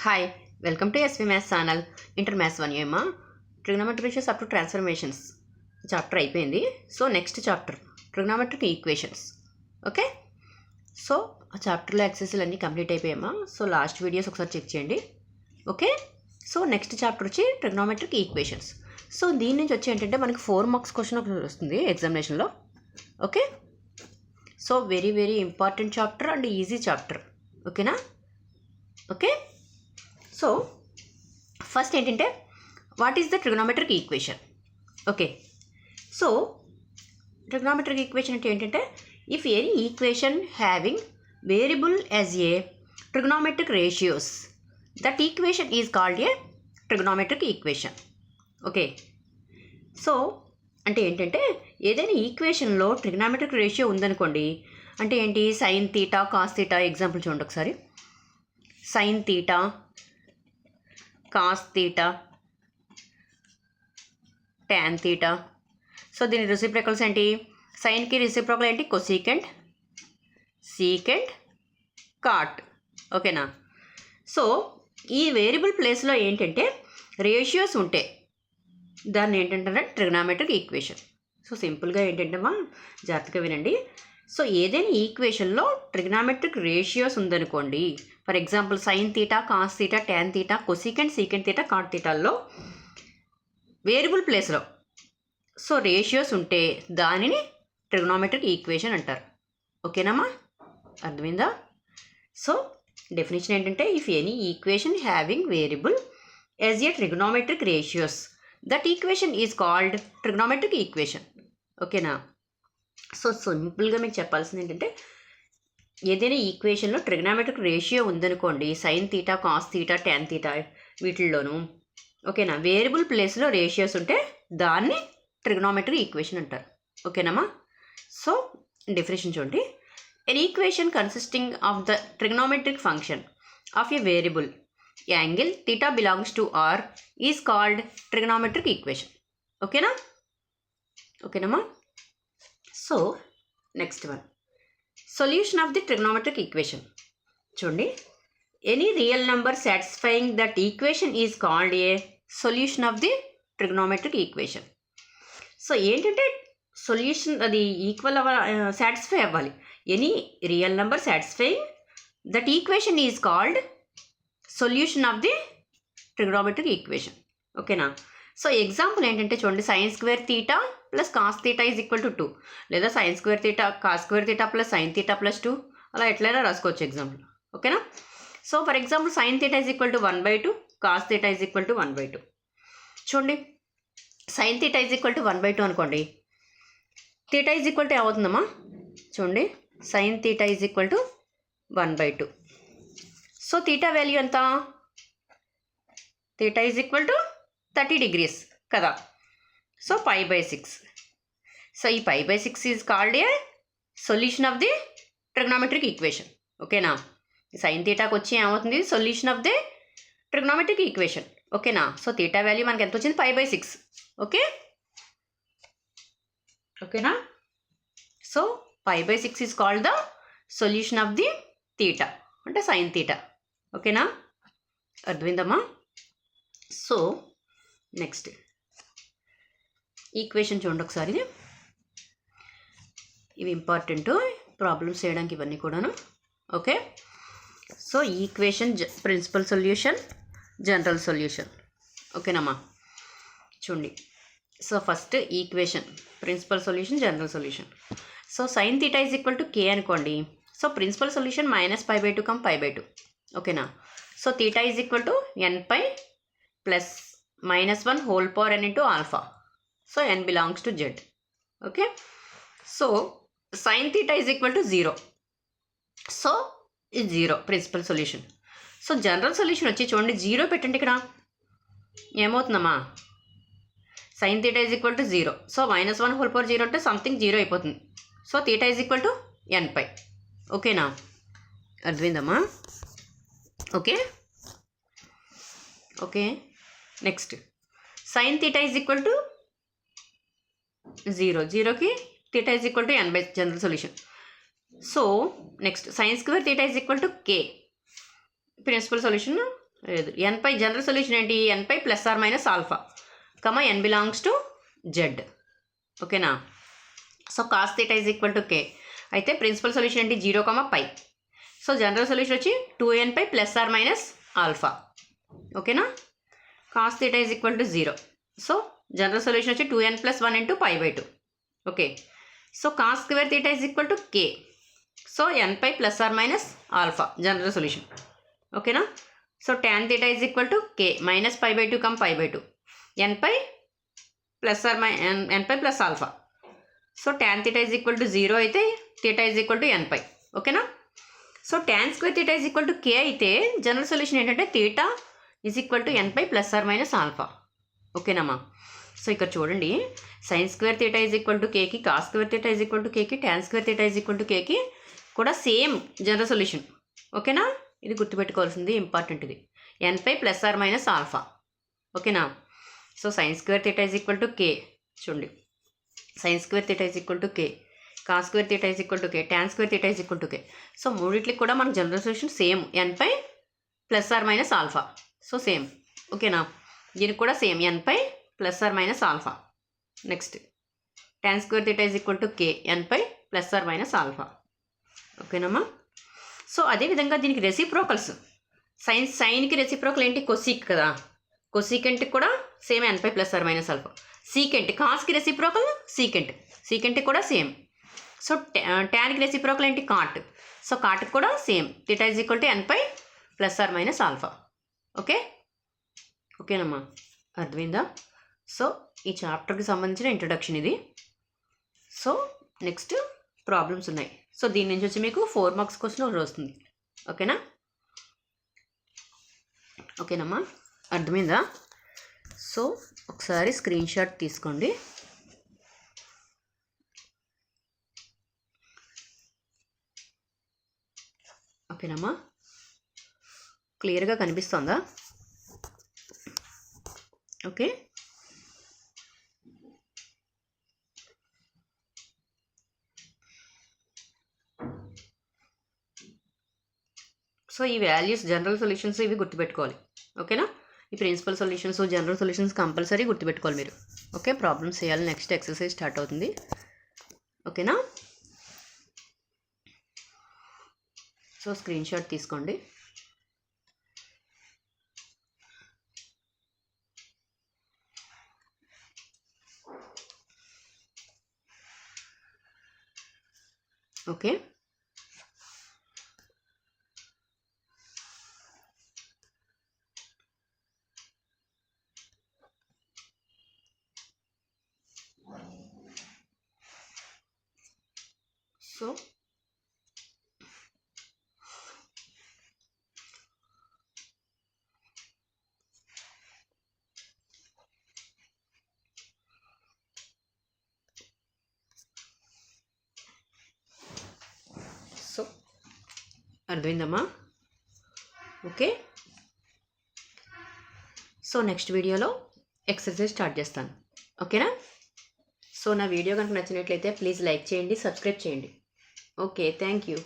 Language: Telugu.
Hi welcome to SV maths channel. Inter maths 1 ఏమా trigonometric ratios up to transformations chapter అయిపోయింది. So next chapter trigonometric equations. Okay, so ఆ చాప్టర్లో ఎక్సర్సైజులు అన్నీ కంప్లీట్ అయిపోయామా. సో లాస్ట్ వీడియోస్ ఒకసారి చెక్ చేయండి. ఓకే, సో నెక్స్ట్ చాప్టర్ వచ్చి ట్రిగ్నోమెట్రిక్ ఈక్వేషన్స్. సో దీని నుంచి వచ్చి ఏంటంటే మనకి 4 మార్క్స్ క్వశ్చన్ ఒకటి వస్తుంది ఎగ్జామినేషన్లో. Okay, so very very important chapter and easy chapter. ఓకేనా. ఓకే, సో ఫస్ట్ ఏంటంటే what is the trigonometric equation. Okay, so trigonometric equation అంటే ఏంటంటే if any equation having variable as a trigonometric ratios that equation is called A trigonometric equation. Okay, so అంటే ఏంటంటే ఏదైనా ఈక్వేషన్లో ట్రిగ్నోమెట్రిక్ రేషియో ఉందనుకోండి, అంటే ఏంటి sign theta cos theta. Example చూడండి ఒకసారి. Sign theta cos theta tan theta. So దీని రెసిప్రోకల్స్ ఏంటి? సైన్కి రెసిప్రోకల్ ఏంటి? Cosecant, secant, cot. ఓకేనా. సో ఈ వేరియబుల్ ప్లేస్లో ఏంటంటే రేషియోస్ ఉంటే దాన్ని ఏంటంటే ట్రిగ్నోమెట్రిక్ ఈక్వేషన్. సో సింపుల్గా ఏంటంటేమా జాగ్రత్తగా వినండి. సో ఏదైనా ఈక్వేషన్లో ట్రిగ్నోమెట్రిక్ రేషియోస్ ఉందనుకోండి, for example sine theta cos theta tan theta cosecant secant theta cot తీటాల్లో వేరియబుల్ ప్లేస్లో సో రేషియోస్ ఉంటే దానిని ట్రిగ్నోమెట్రిక్ ఈక్వేషన్ అంటారు. ఓకేనమ్మా, అర్థమైందా? సో డెఫినేషన్ ఏంటంటే if any equation having variable as a trigonometric ratios that equation is called trigonometric equation. ఓకేనా. సో సింపుల్గా మీకు చెప్పాల్సింది ఏంటంటే ఏదైనా ఈక్వేషన్లో ట్రిగ్నోమెట్రిక్ రేషియో ఉందనుకోండి, sine theta cos theta tan theta వీటిల్లోనూ, ఓకేనా, వేరియబుల్ ప్లేస్లో రేషియోస్ ఉంటే దాన్ని ట్రిగ్నోమెట్రిక్ ఈక్వేషన్ అంటారు. ఓకేనమ్మా. సో డెఫినేషన్ చూడండి. An equation consisting of the trigonometric function of a variable angle theta belongs to R is called trigonometric equation. ఓకేనా. ఓకేనమ్మా. So next one, solution of the trigonometric equation. చూడండి, any real number satisfying that equation is called a solution of the trigonometric equation. So ఏంటంటే సొల్యూషన్ అది ఈక్వల్ సాటిస్ఫై అవ్వాలి. Any real number satisfying that equation is called solution of the trigonometric equation. ఓకేనా. సో ఎగ్జాంపుల్ ఏంటంటే చూడండి, sine square theta plus cos theta is equal to 2, లేదా sign square theta cos square theta plus sine theta plus 2, అలా ఎట్లయినా రాసుకోవచ్చు ఎగ్జాంపుల్. ఓకేనా. So for example sine theta is equal to 1/2, cos theta is equal to 1/2. చూడండి, sign theta is equal to 1/2 అనుకోండి, తీటా ఈజ్ ఈక్వల్ టు ఏమవుతుందమ్మా? చూడండి, sign theta is equal to 1/2. So theta value ఎంత? Theta is equal to 30 degrees కదా. సో π/6. సో ఈ π/6 is called a solution of the trigonometric equation. ఓకేనా. సైన్ తీటాకి వచ్చి ఏమవుతుంది? Solution of the trigonometric equation. ఓకేనా. సో తీటా వాల్యూ మనకి ఎంత వచ్చింది? π/6. ఓకే, ఓకేనా. So π/6 is called the solution of the theta, అంటే సైన్ తీటా. ఓకేనా, అర్థమైందమ్మా. సో నెక్స్ట్ ఈక్వేషన్ చూడండి ఒకసారి. ఇవి ఇంపార్టెంట్ ప్రాబ్లమ్స్ చేయడానికి ఇవన్నీ కూడాను. Okay, so equation principal solution, general solution. ఓకేనమ్మా. చూడండి, so first equation principal solution, general solution. So sine theta is equal to k అనుకోండి. So principal solution -π/2 comma π/2. ఓకేనా. So theta is equal to nπ plus -1 whole power n into alpha. So n belongs to z. Okay, so sine theta is equal to 0. So ఇది 0 principal solution. So general solution వచ్చి చూడండి, 0 పెట్టండి ఇక్కడ, ఏమవుతుందమ్మా? Sine theta is equal to 0. So -1 whole power 0 అంటే సంథింగ్ 0 అయిపోతుంది. So theta is equal to nπ. ఓకేనా, అర్థమైందమ్మా. Okay, okay. Next sine theta is equal to 0, 0కి theta is equal to n by general solution. So next sine square theta is equal to k, principal solution లేదు. n పై జనరల్ సొల్యూషన్ ఏంటి? n pi plus or minus alpha comma n belongs to z. ఓకేనా? So cos theta is equal to k. అయితే ప్రిన్సిపల్ సొల్యూషన్ ఏంటి? 0, π. సో జనరల్ సొల్యూషన్ వచ్చి 2n pi plus or minus alpha. ఓకేనా? Cos theta is equal to 0. So general solution వచ్చి 2n plus 1 into π/2. Okay. So cos square theta is equal to k. So n pi plus or minus alpha general solution. ఓకేనా? So tan theta is equal to k minus π/2 comma π/2 n pi plus or n pi plus alpha. So tan theta is equal to 0 అయితే theta is equal to n pi. ఓకేనా? So tan square theta is equal to k అయితే జనరల్ సొల్యూషన్ ఏంటంటే theta is equal to n pi plus or minus alpha. ఓకేనమ్మా? సో ఇక్కడ చూడండి, sine square theta is equal to కేకి, cos square theta is equal to కేకి, tan square theta is equal to కేకి కూడా సేమ్ జనరల్ సొల్యూషన్. ఓకేనా? ఇది గుర్తుపెట్టుకోవాల్సింది, ఇంపార్టెంట్ ఇది. n pi plus or minus alpha. ఓకేనా? So sine square theta is equal to k. చూడండి, sine square theta is equal to k, cos square theta is equal to k, tan square theta is equal to k. So మూడిట్లకి కూడా మనకు general solution same, n pi plus or minus alpha. So same. ఓకేనా? దీనికి కూడా same, n pi plus or minus alpha. Next tan square theta is equal to k, n pi plus or minus alpha. ఓకేనమ్మా? సో అదేవిధంగా దీనికి రెసిప్రోకల్స్, సైన్కి రెసిప్రోకల్ ఏంటి? కొసీక్ కదా. కొసీకెంట్కి కూడా same n pi plus or minus alpha. Secant, కాస్కి రెసిప్రోకల్ సీకెంట్ కూడా సేమ్. సో ట్యాన్కి రెసిప్రోకల్ ఏంటి? కాట్. సో కాట్కి కూడా same, theta is equal to n pi plus or minus alpha. ఓకేనమ్మా? అర్థమైందా? సో ఈ చాప్టర్కి సంబంధించిన ఇంట్రొడక్షన్ ఇది. సో నెక్స్ట్ ప్రాబ్లమ్స్ ఉన్నాయి. సో దీని నుంచి వచ్చి మీకు 4 మార్క్స్ క్వశ్చన్ ఒకటి వస్తుంది. ఓకేనమ్మా? అర్థమైందా? సో ఒకసారి స్క్రీన్ షాట్ తీసుకోండి. ఓకేనమ్మా? క్లియర్గా కనిపిస్తుందా? ఓకే. సో ఈ వాల్యూస్ జనరల్ సొల్యూషన్స్ ఇవి గుర్తుపెట్టుకోవాలి. ఓకేనా? ఈ principal solutions, general solutions compulsory గుర్తుపెట్టుకోవాలి మీరు. ఓకే, ప్రాబ్లమ్స్ చేయాలి. నెక్స్ట్ ఎక్సర్సైజ్ స్టార్ట్ అవుతుంది. ఓకేనా? సో స్క్రీన్ షాట్ తీసుకోండి. ఓకే. సో అర్థమైందమ్మా? ఓకే. సో నెక్స్ట్ వీడియోలో ఎక్సర్సైజ్ స్టార్ట్ చేస్తాను. ఓకేనా? సో నా వీడియో కనుక నచ్చినట్లయితే ప్లీజ్ లైక్ చేయండి, సబ్స్క్రైబ్ చేయండి. Okay, thank you.